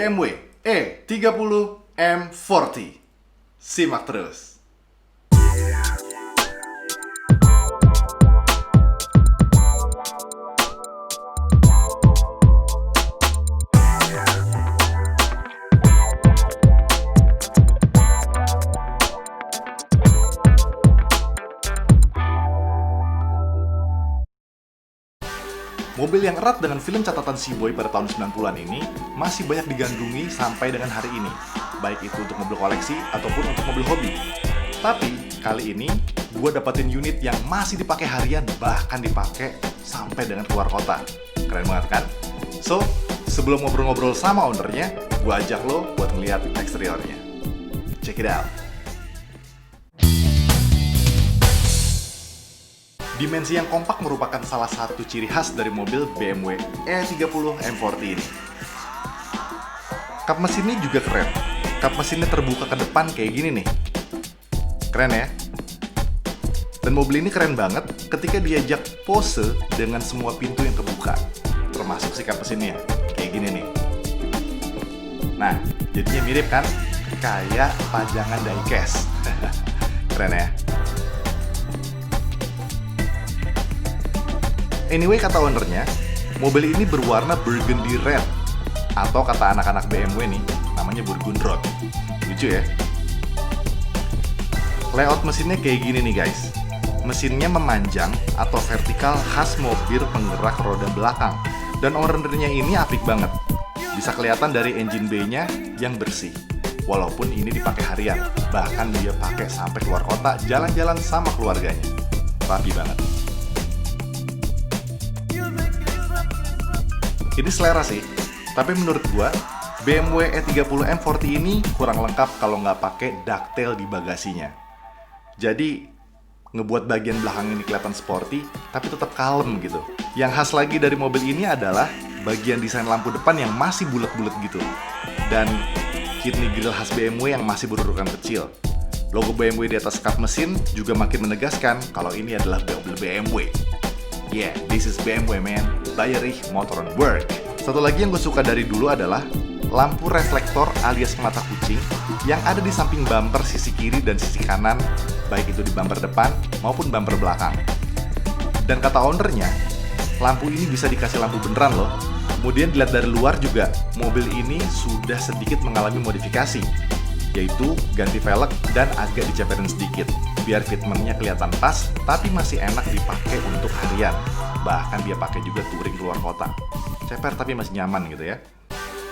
BMW E30 M40. Simak terus. Mobil yang erat dengan film catatan Si Boy pada tahun 90-an ini masih banyak digandrungi sampai dengan hari ini, baik itu untuk mobil koleksi ataupun untuk mobil hobi. Tapi kali ini gue dapetin unit yang masih dipakai harian, bahkan dipakai sampai dengan keluar kota. Keren banget kan? So, sebelum ngobrol-ngobrol sama ownernya, gue ajak lo buat ngeliat eksteriornya. Check it out. Dimensi yang kompak merupakan salah satu ciri khas dari mobil BMW E30 M40 ini. Kap mesinnya juga keren. Kap mesinnya terbuka ke depan kayak gini nih. Keren ya? Dan mobil ini keren banget ketika diajak pose dengan semua pintu yang kebuka, termasuk si kap mesinnya. Kayak gini nih. Nah, jadinya mirip kan? Kayak pajangan diecast. Keren ya? Anyway, kata ownernya, mobil ini berwarna burgundy red, atau kata anak-anak BMW nih, namanya burgundrot. Lucu ya? Layout mesinnya kayak gini nih guys. Mesinnya memanjang atau vertikal khas mobil penggerak roda belakang. Dan ownernya ini apik banget. Bisa kelihatan dari engine bay-nya yang bersih. Walaupun ini dipakai harian, bahkan dia pakai sampai keluar kota jalan-jalan sama keluarganya. Rapi banget. Ini selera sih, tapi menurut gua BMW E30 M40 ini kurang lengkap kalau nggak pakai ducktail di bagasinya. Jadi ngebuat bagian belakang ini kelihatan sporty, tapi tetap kalem gitu. Yang khas lagi dari mobil ini adalah bagian desain lampu depan yang masih bulat-bulat gitu, dan kidney grill khas BMW yang masih berurutan kecil. Logo BMW di atas kap mesin juga makin menegaskan kalau ini adalah mobil BMW. Yeah, this is BMW man, Bayerig Motoren Work. Satu lagi yang gue suka dari dulu adalah lampu reflektor alias mata kucing yang ada di samping bumper sisi kiri dan sisi kanan, baik itu di bumper depan maupun bumper belakang. Dan kata ownernya, lampu ini bisa dikasih lampu beneran loh. Kemudian dilihat dari luar juga, mobil ini sudah sedikit mengalami modifikasi, yaitu ganti velg dan agak diceperin sedikit biar fitmentnya kelihatan pas, tapi masih enak dipakai untuk harian. Bahkan dia pakai juga touring keluar kota. Ceper tapi masih nyaman gitu ya.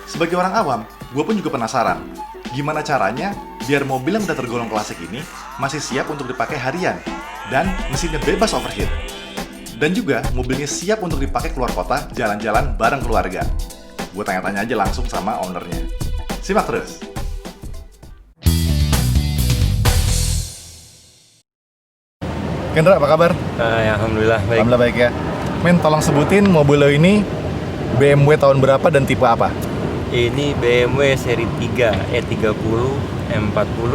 Sebagai orang awam, gue pun juga penasaran, gimana caranya biar mobil yang udah tergolong klasik ini masih siap untuk dipakai harian dan mesinnya bebas overheat. Dan juga mobilnya siap untuk dipakai keluar kota, jalan-jalan bareng keluarga. Gue tanya-tanya aja langsung sama ownernya. Simak terus. Kendra, apa kabar? Ya, alhamdulillah baik. Alhamdulillah baik ya. Men, tolong sebutin mobil lo ini BMW tahun berapa dan tipe apa? Ini BMW seri 3 E30 M40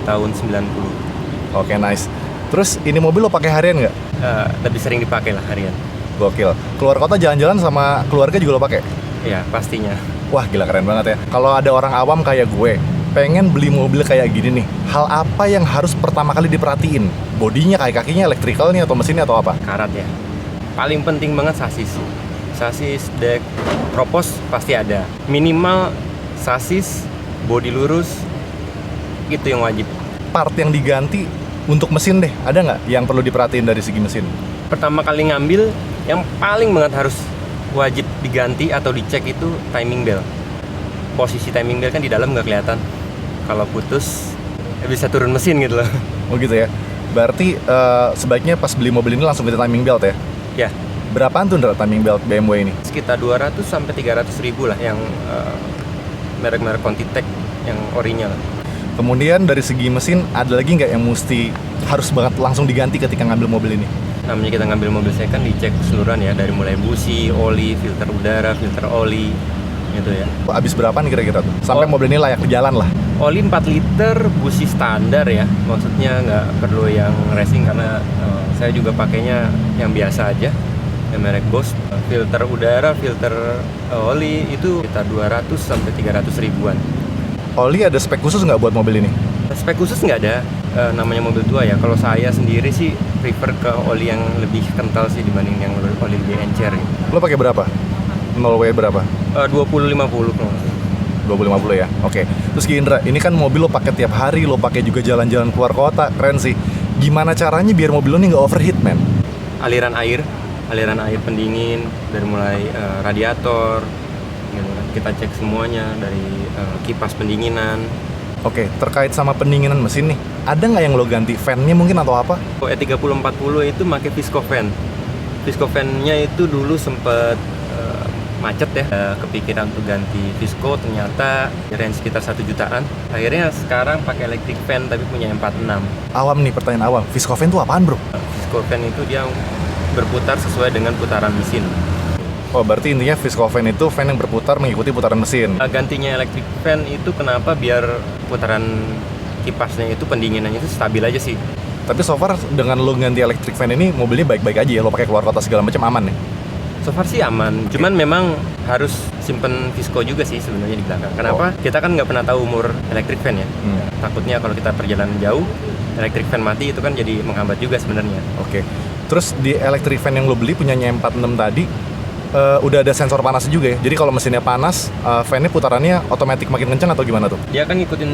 tahun 90. Oke, nice. Terus ini mobil lo pakai harian nggak? Lebih sering dipakai lah harian. Gokil. Keluar kota jalan-jalan sama keluarga juga lo pakai? Ya, pastinya. Wah, gila keren banget ya. Kalau ada orang awam kayak gue, pengen beli mobil kayak gini nih, hal apa yang harus pertama kali diperhatiin? Bodinya, kakinya, elektrikalnya, atau mesinnya, atau apa? Karat ya. Paling penting banget sasis. Sasis, deck, propos pasti ada. Minimal sasis, bodi lurus, itu yang wajib. Part yang diganti untuk mesin deh, ada nggak yang perlu diperhatiin dari segi mesin? Pertama kali ngambil, yang paling banget harus wajib diganti atau dicek itu timing belt. Posisi timing belt kan di dalam nggak kelihatan. Kalau putus, bisa turun mesin gitu loh. Oh gitu ya. Berarti sebaiknya pas beli mobil ini langsung ganti timing belt ya? Ya. Berapaan tuh timing belt BMW ini? Sekitar 200 sampai 300 ribu lah yang merek-merek Contitech yang orinya lah. Kemudian dari segi mesin, ada lagi nggak yang mesti harus banget langsung diganti ketika ngambil mobil ini? Namanya kita ngambil mobil second, dicek keseluruhan ya, dari mulai busi, oli, filter udara, filter oli, gitu ya. Habis berapa nih kira-kira tuh? Sampai mobil ini layak jalan lah. Oli 4 liter, busi standar ya, maksudnya nggak perlu yang racing karena saya juga pakainya yang biasa aja. merek Bosch. Filter udara, filter oli itu sekitar 200 sampai 300 ribuan. Oli ada spek khusus nggak buat mobil ini? Spek khusus nggak ada, namanya mobil tua ya. Kalau saya sendiri sih prefer ke oli yang lebih kental sih dibanding yang oli lebih encer gitu. Lo pakai berapa? 0W berapa? 20-50 kalau 2050 ya. Oke. Terus Indra, ini kan mobil lo pakai tiap hari, lo pakai juga jalan-jalan keluar kota, keren sih. Gimana caranya biar mobil lo nih nggak overheat, men? aliran air pendingin dari mulai radiator gitu kan. Kita cek semuanya dari kipas pendinginan. Oke, terkait sama pendinginan mesin nih, ada nggak yang lo ganti fan-nya mungkin atau apa? E3040 itu pakai Viscofan. Viscofan-nya itu dulu sempet macet ya, kepikiran untuk ganti Visco, ternyata range sekitar 1 jutaan. Akhirnya sekarang pakai electric fan tapi punya 46. Awam nih, pertanyaan awam. Viscofan tuh apaan, bro? Viscofan itu dia berputar sesuai dengan putaran mesin. Oh, berarti intinya Viscofan itu fan yang berputar mengikuti putaran mesin. Gantinya electric fan itu kenapa? Biar putaran kipasnya itu pendinginannya itu stabil aja sih. Tapi so far dengan lo ganti electric fan ini mobilnya baik-baik aja ya, lo pakai keluar kota segala macam aman nih. So far sih aman, cuman memang harus simpen Visco juga sih sebenarnya di belakang. Kenapa? Kita kan nggak pernah tahu umur electric fan ya. Takutnya kalau kita perjalanan jauh, electric fan mati itu kan jadi menghambat juga sebenarnya. Oke. Terus di electric fan yang lo beli punyanya 46 tadi, udah ada sensor panasnya juga ya. Jadi kalau mesinnya panas, fan-nya putarannya otomatis makin kencang atau gimana tuh? Dia kan ngikutin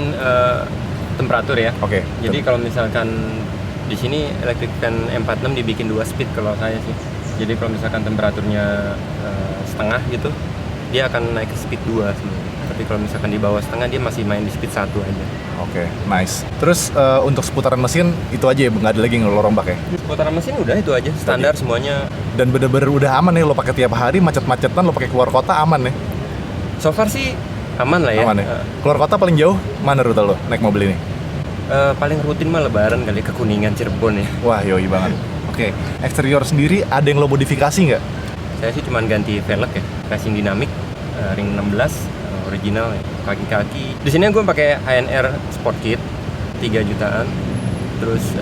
temperatur ya. Oke. Jadi kalau misalkan di sini electric fan 46 dibikin 2 speed kalau saya sih. Jadi kalau misalkan temperaturnya setengah gitu, dia akan naik ke speed 2 sebenarnya. Tapi kalau misalkan di bawah setengah, dia masih main di speed 1 aja. Oke, nice. Terus untuk seputaran mesin itu aja ya, nggak ada lagi yang lo rombak ya? Putaran mesin udah itu aja, standar semuanya. Dan bener-bener udah aman ya, lo pakai tiap hari, macet-macetan, lo pakai keluar kota aman ya? So far sih aman lah ya. Aman ya? Keluar kota paling jauh mana rute lo naik mobil ini? Paling rutin mah lebaran kali ke Kuningan, Cirebon ya. Wah, yoi banget. Oke, eksterior sendiri ada yang lo modifikasi nggak? Saya sih cuma ganti velg ya, racing dinamik, ring 16, original ya. Kaki-kaki. Di sini gue pakai HNR Sport Kit 3 jutaan. Terus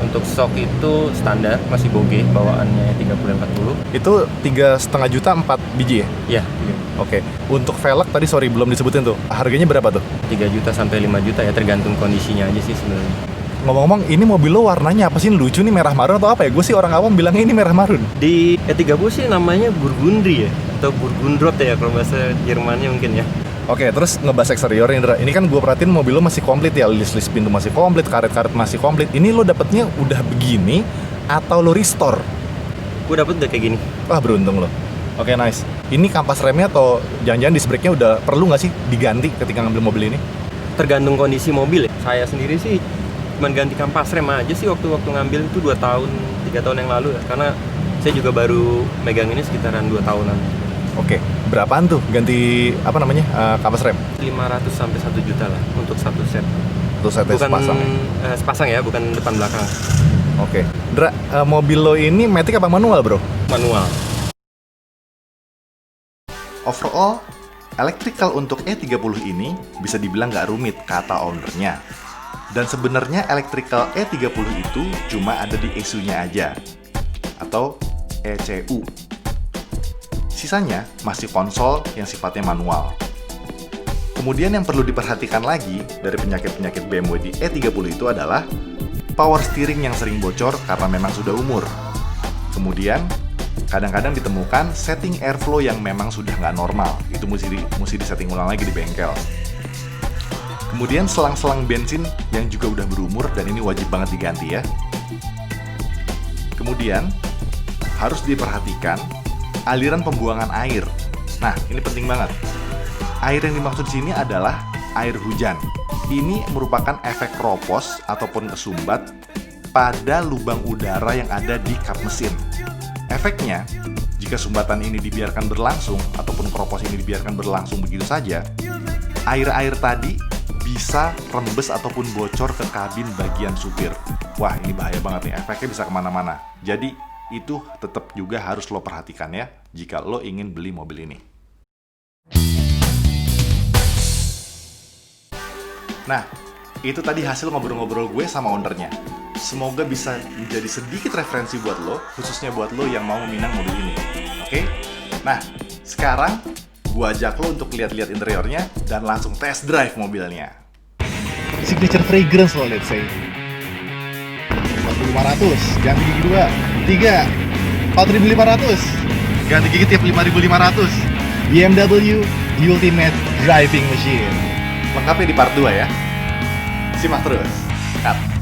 untuk shock itu standar, masih boge, bawaannya 3040. Itu 3,5 juta 4 biji ya? Iya. Oke, untuk velg tadi sorry belum disebutin tuh, harganya berapa tuh? 3 juta sampai 5 juta ya, tergantung kondisinya aja sih sebenarnya. Ngomong-ngomong, ini mobil lo warnanya apa sih? Lucu nih, merah marun atau apa ya? Gue sih orang awam bilangnya ini merah marun. Di E30 sih namanya Burgundy ya, atau Burgundrot ya kalau bahasa Jermannya mungkin ya. Oke, terus ngebahas eksterior Indra. Ini kan gue perhatiin mobil lo masih komplit ya, list-list pintu masih komplit, karet-karet masih komplit. Ini lo dapetnya udah begini atau lo restore? Gue dapet udah kayak gini. Wah, beruntung lo. Oke, nice. Ini kampas remnya atau jangan-jangan disc brake-nya udah perlu nggak sih diganti ketika ngambil mobil ini? Tergantung kondisi mobil ya. Saya sendiri sih cuma ganti kampas rem aja sih waktu ngambil itu 2 tahun, 3 tahun yang lalu ya. Karena saya juga baru megang ini sekitaran 2 tahunan. Oke, berapaan tuh ganti kampas rem? 500 sampai 1 juta lah untuk satu set. Satu set Bukan sepasang. sepasang ya, bukan depan belakang. Oke. Indra, mobil lo ini matic apa manual, bro? Manual. Overall, electrical untuk E30 ini bisa dibilang nggak rumit kata ownernya. Dan sebenarnya electrical E30 itu cuma ada di ECU-nya aja, atau ECU. Sisanya masih konsol yang sifatnya manual. Kemudian yang perlu diperhatikan lagi dari penyakit-penyakit BMW di E30 itu adalah power steering yang sering bocor karena memang sudah umur. Kemudian, kadang-kadang ditemukan setting airflow yang memang sudah nggak normal. Itu mesti disetting ulang lagi di bengkel. Kemudian selang-selang bensin yang juga udah berumur dan ini wajib banget diganti ya. Kemudian, harus diperhatikan aliran pembuangan air. Nah, ini penting banget. Air yang dimaksud di sini adalah air hujan. Ini merupakan efek kropos ataupun kesumbat pada lubang udara yang ada di kap mesin. Efeknya, jika sumbatan ini dibiarkan berlangsung ataupun kropos ini dibiarkan berlangsung begitu saja, air-air tadi bisa rembes ataupun bocor ke kabin bagian supir. Wah, ini bahaya banget nih, efeknya bisa kemana-mana. Jadi, itu tetap juga harus lo perhatikan ya, jika lo ingin beli mobil ini. Nah, itu tadi hasil ngobrol-ngobrol gue sama ownernya. Semoga bisa menjadi sedikit referensi buat lo, khususnya buat lo yang mau meminang mobil ini. Oke? Nah, sekarang gua ajak lo untuk lihat-lihat interiornya dan langsung test drive mobilnya. Signature fragrance loh, let's say 4500, ganti gigi 2, 3, 4500, ganti gigi tiap 5500. BMW, the ultimate driving machine. Lengkapnya di part 2 ya. Simak terus. Cut.